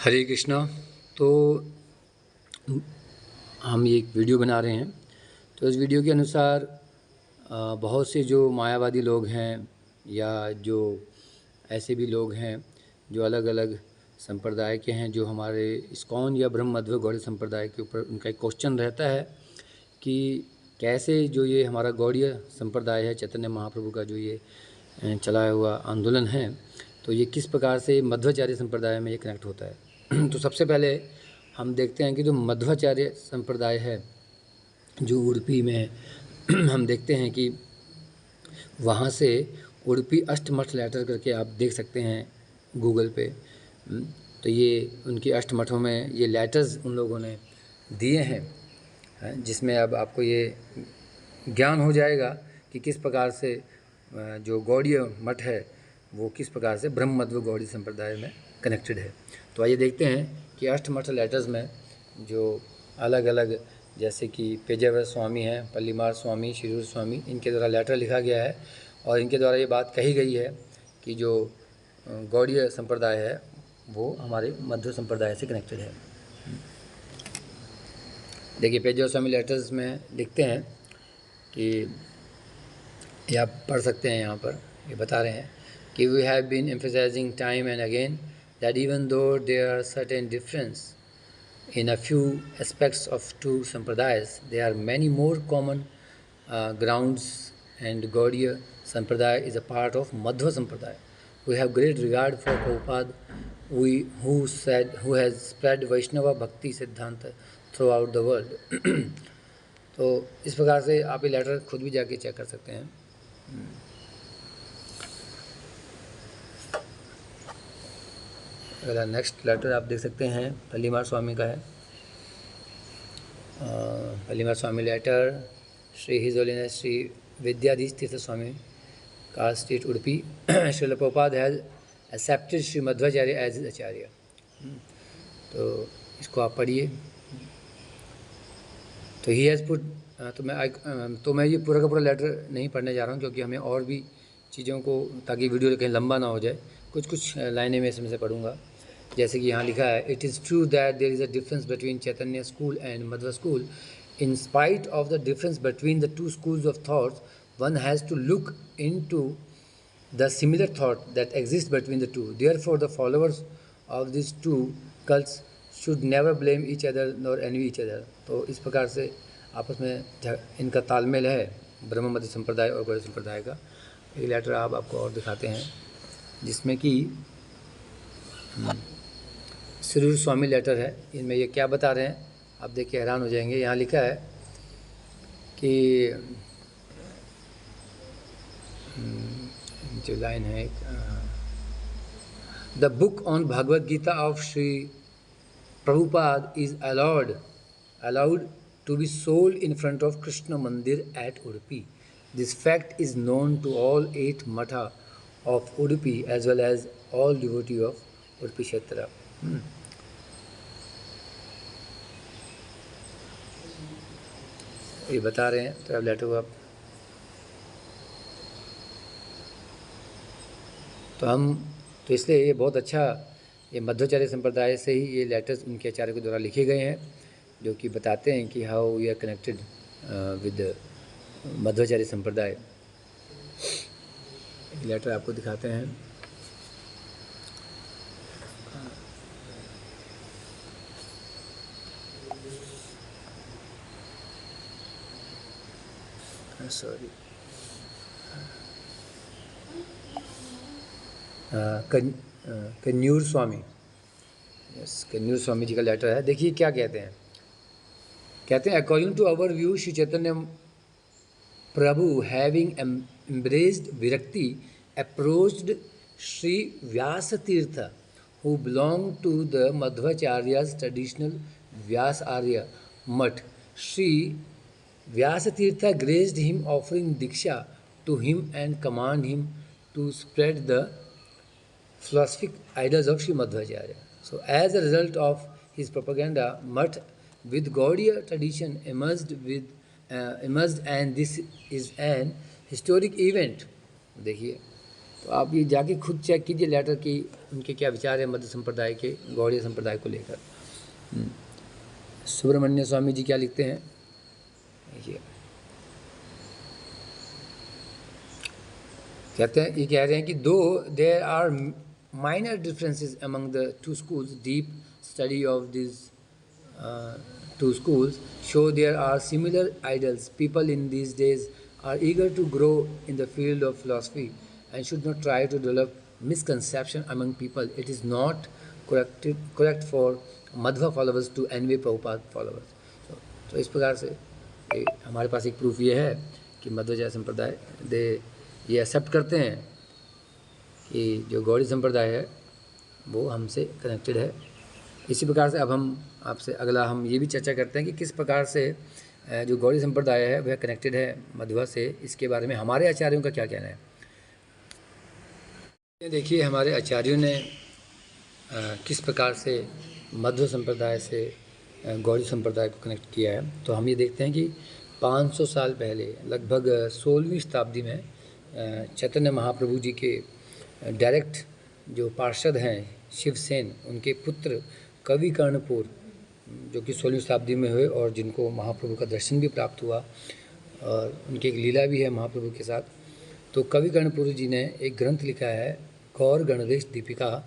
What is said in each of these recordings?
हरे कृष्णा। तो हम ये एक वीडियो बना रहे हैं। तो इस वीडियो के अनुसार बहुत से जो मायावादी लोग हैं या जो ऐसे भी लोग हैं जो अलग अलग संप्रदाय के हैं, जो हमारे इस्कॉन या ब्रह्म मध्व गौड़ीय संप्रदाय के ऊपर उनका एक क्वेश्चन रहता है कि कैसे जो ये हमारा गौड़ीय संप्रदाय है, चैतन्य महाप्रभु का जो ये चलाया हुआ आंदोलन है, तो ये किस प्रकार से मध्वाचार्य संप्रदाय में ये कनेक्ट होता है। तो सबसे पहले हम देखते हैं कि जो मध्वाचार्य संप्रदाय है जो उडुपी में हम देखते हैं कि वहाँ से उडुपी अष्टमठ लेटर करके आप देख सकते हैं गूगल पे। तो ये उनकी अष्टमठों में ये लेटर्स उन लोगों ने दिए हैं, जिसमें अब आपको ये ज्ञान हो जाएगा कि किस प्रकार से जो गौड़ीय मठ है वो किस प्रकार से ब्रह्म मध्व गौड़ीय संप्रदाय में कनेक्टेड है। तो आइए देखते हैं कि अष्टमठ लेटर्स में जो अलग अलग, जैसे कि पेजावर स्वामी हैं, पल्लीमार स्वामी, शिरूर स्वामी, इनके द्वारा लेटर लिखा गया है और इनके द्वारा ये बात कही गई है कि जो गौड़ीय संप्रदाय है वो हमारे मध्व संप्रदाय से कनेक्टेड है। देखिए पेजावर स्वामी लेटर्स में लिखते हैं कि ये आप पढ़ सकते हैं, यहाँ पर ये बता रहे हैं कि we have been emphasizing time and again that even though there are certain difference in a few aspects of two sampradayas, there are many more common grounds, and Gaudiya Sampradaya is a part of Madhva Sampradaya. We have great regard for Prabhupada, who has spread Vaishnava Bhakti Siddhanta throughout the world. तो इस प्रकार से आप ये letter खुद भी जाके check कर सकते हैं। अगला नेक्स्ट लेटर आप देख सकते हैं पल्लीमार स्वामी का है। Pallimar Swami letter Shri his holiness Shri Vidyadhish Tirtha Swami का state Udupi. Srila Prabhupada has accepted Shri Madhvacharya as his acharya. तो इसको आप पढ़िए। तो ही हैज़ पुट, तो मैं ये पूरा का पूरा लेटर नहीं पढ़ने जा रहा हूँ क्योंकि हमें और भी चीज़ों को, ताकि वीडियो कहीं लंबा ना हो जाए, कुछ लाइनें मैं इसमें से पढ़ूंगा। जैसे कि यहाँ लिखा है, it is true that there is a difference between Chaitanya school and Madhva school. In spite of the difference between the two schools of thoughts, one has to look into the similar thought that exist between the two. Therefore the followers of this two cults should never blame each other nor envy each other. तो इस प्रकार से आपस में इनका तालमेल है, ब्रह्म मध्य संप्रदाय और गौड़ीय संप्रदाय का। एक लेटर आपको और दिखाते हैं जिसमें कि शिरूर स्वामी लेटर है। इनमें ये क्या बता रहे हैं आप देख के हैरान हो जाएंगे। यहाँ लिखा है कि जो लाइन है, the book on Bhagavad Gita of Shri Prabhupada is allowed to be sold in front of Krishna Mandir at Udupi. This fact is known to all 8 matha of Udupi as well as all devotees of Udupi Kshetra. ये बता रहे हैं। तो अब letter आप, तो इसलिए ये बहुत अच्छा, ये मध्वाचार्य संप्रदाय से ही ये लेटर्स उनके आचार्य के द्वारा लिखे गए हैं, जो कि बताते हैं कि how we are connected with Madhvacharya sampradaya. Letter आपको दिखाते हैं। सॉरी, कन्नूर स्वामी, यस, कन्नूर स्वामी जी का लेटर है। देखिए क्या कहते हैं। कहते हैं, according to our view Shri Chaitanya Prabhu having embraced virakti approached Shri Vyasa Tirtha who belong to the Madhvacharya's traditional Vyasa Arya math. Shri Vyasatirtha graced him, offering diksha to him and command him to spread the philosophic ideas of Sri Madhvacharya. So, as a result of his propaganda, Math with Gaudiya tradition emerged, and this is an historic event. देखिए, तो आप ये जाके खुद check कीजिए letter की उनके क्या विचार है मध्य संप्रदाय के गौड़ीय संप्रदाय को लेकर। सुब्रमण्य स्वामी जी क्या लिखते हैं, देखिए कहते हैं, ये कह रहे हैं कि though there are minor differences among the two schools, deep study of this two schools show there are similar ideals. People in these days are eager to grow in the field of philosophy and should not try to develop misconception among people. It is not correct for Madhva followers to envy Prabhupada followers. तो इस प्रकार से हमारे पास एक proof ये है कि मध्वाचार्य संप्रदाय ये एक्सेप्ट करते हैं कि जो गौड़ी संप्रदाय है वो हमसे कनेक्टेड है। इसी प्रकार से अब हम आपसे अगला हम ये भी चर्चा करते हैं कि किस प्रकार से जो गौड़ी संप्रदाय है वह कनेक्टेड है मध्वा से, इसके बारे में हमारे आचार्यों का क्या कहना है। देखिए हमारे आचार्यों ने किस प्रकार से मध्व संप्रदाय से गौड़ी संप्रदाय को कनेक्ट किया है। तो हम ये देखते हैं कि 500 साल पहले लगभग 16वीं शताब्दी में चैतन्य महाप्रभु जी के डायरेक्ट जो पार्षद हैं शिवसेन, उनके पुत्र कवि कर्णपुर जो कि 16वीं शताब्दी में हुए और जिनको महाप्रभु का दर्शन भी प्राप्त हुआ और उनकी एक लीला भी है महाप्रभु के साथ। तो कवि कर्णपुर जी ने एक ग्रंथ लिखा है गौर गणवेश दीपिका,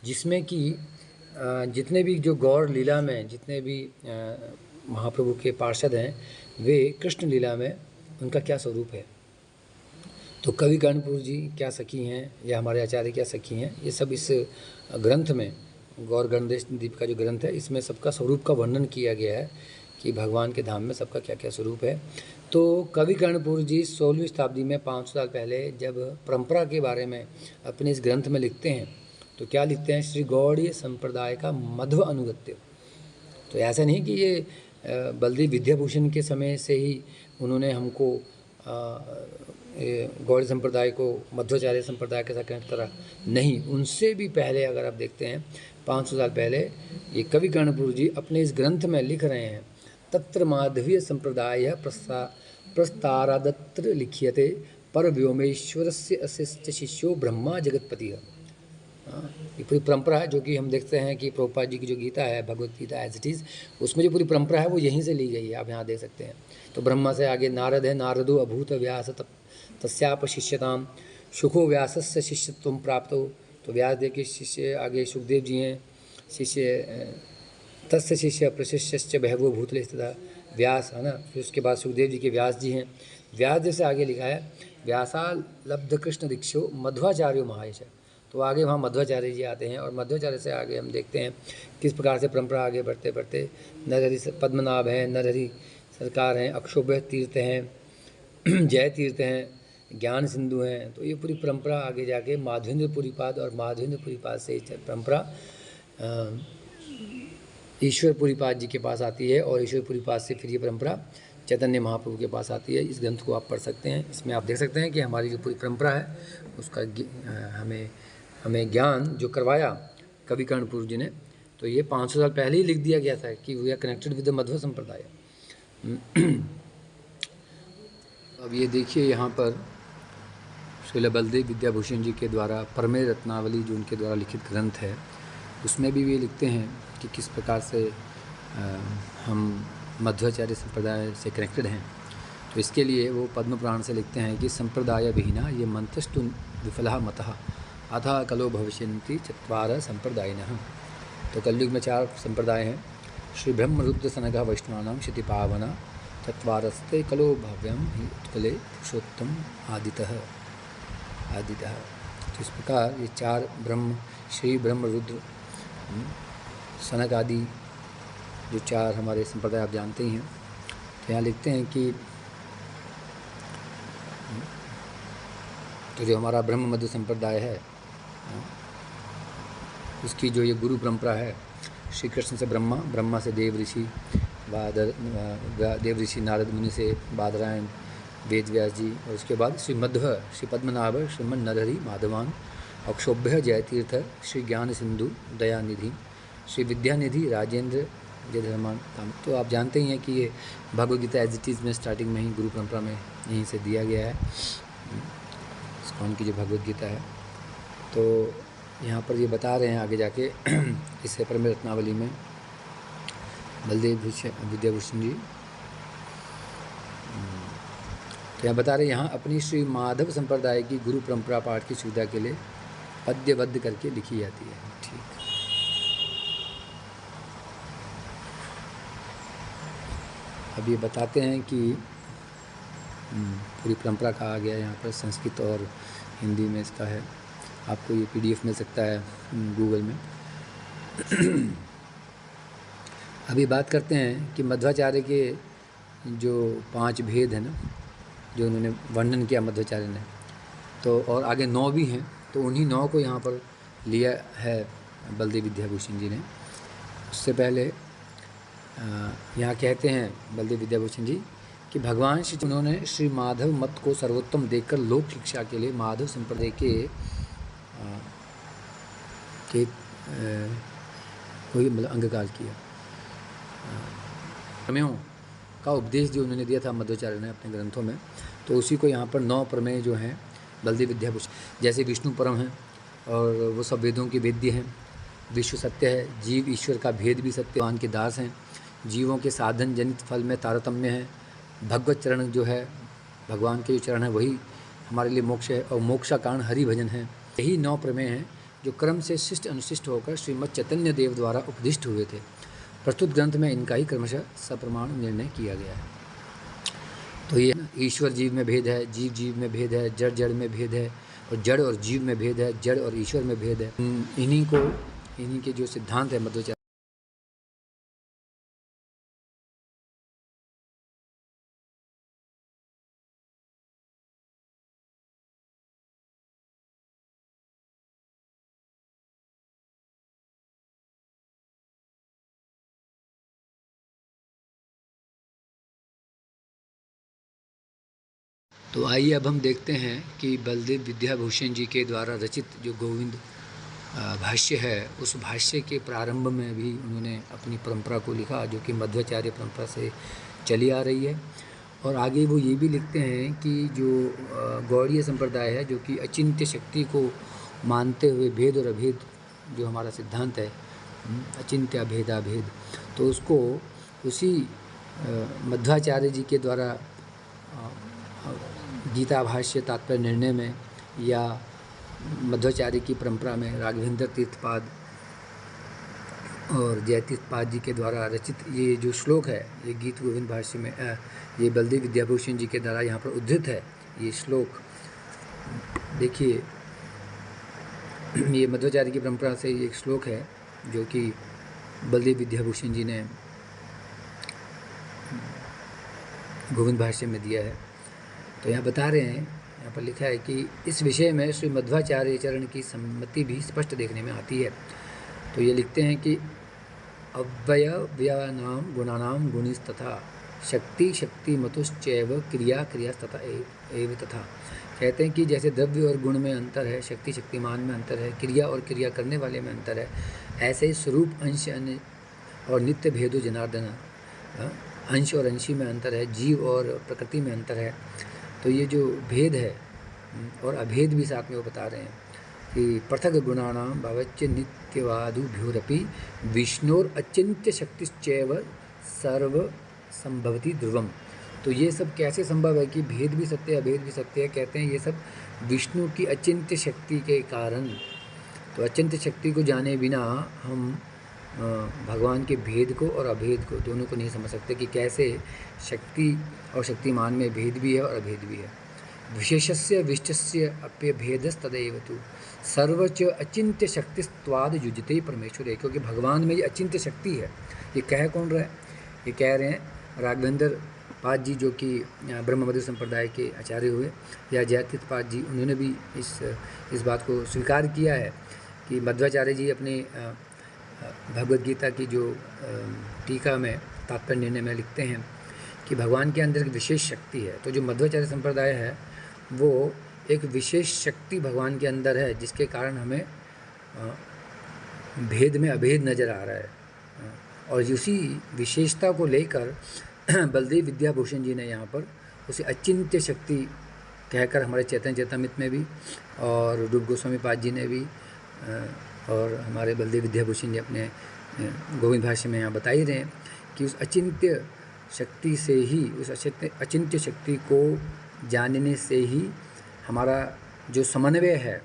जिसमें कि जितने भी जो गौर लीला में जितने भी महाप्रभु के पार्षद हैं वे कृष्ण लीला में उनका क्या स्वरूप है। तो कवि कर्णपुर जी क्या सखी हैं या हमारे आचार्य क्या सखी हैं, ये सब इस ग्रंथ में गौर गणवेश दीप का जो ग्रंथ है इसमें सबका स्वरूप का वर्णन किया गया है कि भगवान के धाम में सबका क्या क्या स्वरूप है। तो कवि कर्णपुर जी 16वीं शताब्दी में 500 साल पहले जब परंपरा के बारे में अपने इस ग्रंथ में लिखते हैं तो क्या लिखते हैं, श्री गौड़ीय संप्रदाय का मध्व अनुगत्य। तो ऐसा नहीं कि ये बलदेव विद्याभूषण के समय से ही उन्होंने हमको गौड़ी संप्रदाय को मध्वाचार्य संप्रदाय के साथ कनेक्ट करा, नहीं, उनसे भी पहले अगर आप देखते हैं 500 साल पहले ये कवि कर्णपुर जी अपने इस ग्रंथ में लिख रहे हैं, तत्र माधवीय संप्रदाय प्रस्तारादत्र लिख्यते पर व्योमेश्वर से अशिष्ट शिष्यो ब्रह्मा जगतपति। ये पूरी परंपरा है जो कि हम देखते हैं कि प्रभुपाद जी की जो गीता है Bhagavad Gita as it is, उसमें जो पूरी परंपरा है वो यहीं से ली गई है, आप यहाँ देख सकते हैं। तो ब्रह्मा से आगे नारद है, नारदो अभूत व्यास तस्याप शिष्यताम सुखो व्यासस्य शिष्यत्वं प्राप्तो। तो व्यासदेव के शिष्य आगे सुखदेव जी हैं, शिष्य तस्य शिष्य प्रशिष्य बहवो भूतले स्थिता व्यास है ना। फिर उसके बाद सुखदेव जी के व्यास जी हैं। व्यासदेव से आगे लिखा है व्यासा लब्ध कृष्ण दीक्षो मध्वाचार्यो महायश। तो आगे वहाँ मध्वाचार्य जी आते हैं और मध्वाचार्य से आगे हम देखते हैं किस प्रकार से परंपरा आगे बढ़ते बढ़ते नरहरि पद्मनाभ हैं, नरहरि सरकार हैं, अक्षोभ्य तीर्थ हैं, जय तीर्थ हैं, ज्ञान सिंधु हैं। तो ये पूरी परंपरा आगे जाके माधवेंद्रपुरीपाद और माधवेंद्रपुरीपाद से परंपरा ईश्वरपुरीपाद जी के पास आती है और ईश्वरपुरीपाद से फिर ये परंपरा चैतन्य महाप्रभु के पास आती है। इस ग्रंथ को आप पढ़ सकते हैं, इसमें आप देख सकते हैं कि हमारी जो पूरी परंपरा है उसका हमें ज्ञान जो करवाया कवि कर्णपुर जी ने, तो ये 500 साल पहले ही लिख दिया गया था कि we are connected with the Madhva sampradaya. अब ये देखिए यहाँ पर श्रील बलदेव विद्याभूषण जी के द्वारा परमेय रत्नावली जो उनके द्वारा लिखित ग्रंथ है उसमें भी वे लिखते हैं कि किस प्रकार से हम मध्वाचार्य संप्रदाय से कनेक्टेड हैं। तो इसके लिए वो पद्म पुराण से लिखते हैं कि संप्रदाय विहीना ये मंत्रस्तु विफला मतः अथा कलो भविष्यन्ति चत्वार संप्रदायिनः। तो कलयुग में 4 संप्रदाय हैं, श्री ब्रह्म रुद्र सनगा वैष्णवानां क्षिति पावना चत्वारस्ते कलो भव्यम ही उत्कले पुरुषोत्तम आदितः। तो इस प्रकार ये 4 ब्रह्म श्री ब्रह्म रुद्र सनक आदि जो 4 हमारे संप्रदाय आप जानते ही हैं। तो यहाँ लिखते हैं कि तो जो हमारा ब्रह्म मध्य संप्रदाय है उसकी जो ये गुरु परंपरा है, श्री कृष्ण से ब्रह्मा, ब्रह्मा से देव ऋषि, देव ऋषि नारद मुनि से बादरायण वेद व्यास जी, और उसके बाद श्री मध्व श्री पद्मनाभ श्रीमन नरहरि माधवान अक्षोभ्य जयतीर्थ श्री ज्ञान सिंधु दयानिधि श्री विद्यानिधि राजेंद्र जय धर्मान। तो आप जानते ही हैं कि ये Bhagavad Gita as it is में स्टार्टिंग में ही गुरु परंपरा में यहीं से दिया गया है, इस्कॉन की जो भगवद गीता है। तो यहाँ पर ये बता रहे हैं आगे जाके इस परम रत्नावली में बलदेव विद्याभूषण जी। तो यहाँ बता रहे हैं, यहाँ अपनी श्री माधव संप्रदाय की गुरु परंपरा पाठ की सुविधा के लिए पद्यबद्ध करके लिखी जाती है। ठीक, अब ये बताते हैं कि पूरी परंपरा कहा गया है यहाँ पर, संस्कृत और हिंदी में इसका है। आपको ये PDF मिल सकता है गूगल में। अभी बात करते हैं कि मध्वाचार्य के जो 5 भेद हैं ना, जो उन्होंने वर्णन किया मध्वाचार्य ने, तो और आगे 9 भी हैं, तो उन्हीं 9 को यहाँ पर लिया है बलदेव विद्याभूषण जी ने। उससे पहले यहाँ कहते हैं बलदेव विद्याभूषण जी कि भगवान श्री उन्होंने श्री माधव मत को सर्वोत्तम देखकर लोक शिक्षा के लिए माधव संप्रदाय के कोई मतलब अंगीकार किया। प्रमेयों का उपदेश जो उन्होंने दिया था मध्वाचार्य ने अपने ग्रंथों में, तो उसी को यहाँ पर 9 प्रमेय जो हैं बलदेव विद्याभूषण, जैसे विष्णु परम है और वो सब वेदों के वेद्य हैं, विश्व सत्य है, जीव ईश्वर का भेद भी सत्य, भगवान के दास हैं, जीवों के साधन जनित फल में तारतम्य है, भगवत चरण जो है भगवान के जो चरण है वही हमारे लिए मोक्ष है, और मोक्ष का कारण हरि भजन है। यही 9 प्रमेय हैं जो क्रम से शिष्ट अनुशिष्ट होकर श्रीमद् चैतन्य देव द्वारा उपदिष्ट हुए थे। प्रस्तुत ग्रंथ में इनका ही क्रमशः सप्रमाण निर्णय किया गया है। तो ये ईश्वर जीव में भेद है, जीव जीव में भेद है, जड़ जड़ में भेद है, और जड़ और जीव में भेद है, जड़ और ईश्वर में भेद है। इन्हीं के जो सिद्धांत है मध्वाचार्य, तो आइए अब हम देखते हैं कि बलदेव विद्याभूषण जी के द्वारा रचित जो गोविंद भाष्य है, उस भाष्य के प्रारंभ में भी उन्होंने अपनी परंपरा को लिखा जो कि मध्वाचार्य परंपरा से चली आ रही है। और आगे वो ये भी लिखते हैं कि जो गौड़ीय संप्रदाय है, जो कि अचिंत्य शक्ति को मानते हुए भेद और अभेद जो हमारा सिद्धांत है, अचिंत्य अभेदाभेद, तो उसको उसी मध्वाचार्य जी के द्वारा गीता भाष्य तात्पर्य निर्णय में या मध्वाचार्य की परंपरा में राघवेंद्र तीर्थपाद और जय तीर्थपाद जी के द्वारा रचित ये जो श्लोक है, ये गीत गोविंद भाष्य में ये बलदेव विद्याभूषण जी के द्वारा यहाँ पर उद्धृत है। ये श्लोक देखिए, ये मध्वाचार्य की परंपरा से एक श्लोक है जो कि बलदेव विद्याभूषण जी ने गोविंद भाष्य में दिया है। तो यहाँ बता रहे हैं, यहाँ पर लिखा है कि इस विषय में श्री मध्वाचार्य चरण की सम्मति भी स्पष्ट देखने में आती है। तो ये लिखते हैं कि अव्ययव्यानाम गुणानाम गुणिस्तथा शक्ति शक्तिमतुश्चैव क्रिया क्रियास्तथा एव तथा। कहते हैं कि जैसे द्रव्य और गुण में अंतर है, शक्ति शक्तिमान में अंतर है, क्रिया और क्रिया करने वाले में अंतर है, ऐसे ही स्वरूप अंश और नित्य भेदो जनार्दन, अंश और अंशी में अंतर है, जीव और प्रकृति में अंतर है। तो ये जो भेद है और अभेद भी साथ में वो बता रहे हैं कि पृथक गुणानाम भावच्य नित्यवादुभ्योरपि विष्णोर अचिंत्य शक्तिश्चैव सर्व संभवति ध्रुवम। तो ये सब कैसे संभव है कि भेद भी सत्य है अभेद भी सत्य है? कहते हैं ये सब विष्णु की अचिंत्य शक्ति के कारण। तो अचिंत्य शक्ति को जाने बिना हम भगवान के भेद को और अभेद को दोनों को नहीं समझ सकते कि कैसे शक्ति और शक्तिमान में भेद भी है और अभेद भी है। विशेषस्य विष्टस्य अप्यभेदस्तदैव तु सर्वच अचिंत्य शक्तिस्त्वाद युजते परमेश्वर है। क्योंकि भगवान में ये अचिंत्य शक्ति है। ये कह कौन रहा है? ये कह रहे हैं राघवेंद्र पाद जी जो कि ब्रह्म मध्य संप्रदाय के आचार्य हुए, या जयतीर्थ पाद जी, उन्होंने भी इस बात को स्वीकार किया है कि मध्वाचार्य जी अपने भगवद गीता की जो टीका में तात्पर्य निर्णय में लिखते हैं कि भगवान के अंदर एक विशेष शक्ति है। तो जो मध्वाचार्य संप्रदाय है वो एक विशेष शक्ति भगवान के अंदर है जिसके कारण हमें भेद में अभेद नज़र आ रहा है। और उसी विशेषता को लेकर बलदेव विद्याभूषण जी ने यहाँ पर उसे अचिंत्य शक्ति कहकर हमारे चैतन्य चेतामृत में भी और रूप गोस्वामी पाद जी ने भी और हमारे बलदेव विद्याभूषण जी अपने गोविंद भाष्य में यहाँ बता ही रहे हैं कि उस अचिंत्य शक्ति से ही, उस अचिंत्य शक्ति को जानने से ही हमारा जो समन्वय है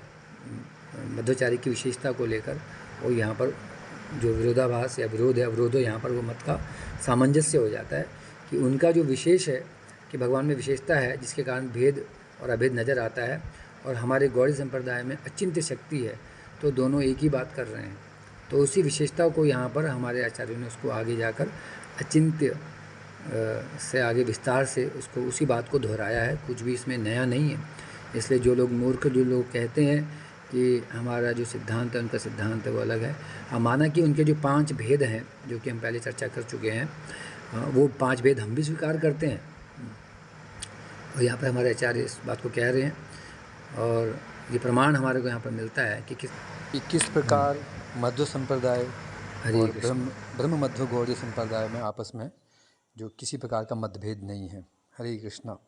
मध्वाचार्य की विशेषता को लेकर, वो यहाँ पर जो विरोधाभास या विरोध है अवरोध है, यहाँ पर वो मत का सामंजस्य हो जाता है कि उनका जो विशेष है कि भगवान में विशेषता है जिसके कारण भेद और अभेद नज़र आता है, और हमारे गौड़ी संप्रदाय में अचिंत्य शक्ति है, तो दोनों एक ही बात कर रहे हैं। तो उसी विशेषता को यहाँ पर हमारे आचार्यों ने उसको आगे जाकर अचिंत्य से आगे विस्तार से उसको उसी बात को दोहराया है, कुछ भी इसमें नया नहीं है। इसलिए जो लोग मूर्ख जो लोग कहते हैं कि हमारा जो सिद्धांत है उनका सिद्धांत है वो अलग है, माना कि उनके जो 5 भेद हैं जो कि हम पहले चर्चा कर चुके हैं, वो 5 भेद हम भी स्वीकार करते हैं, और यहाँ पर हमारे आचार्य इस बात को कह रहे हैं, और ये प्रमाण हमारे को यहाँ पर मिलता है कि किस प्रकार मध्व संप्रदाय और कृष्ण ब्रह्म मध्व गौड़ी संप्रदाय में आपस में जो किसी प्रकार का मतभेद नहीं है। हरे कृष्णा।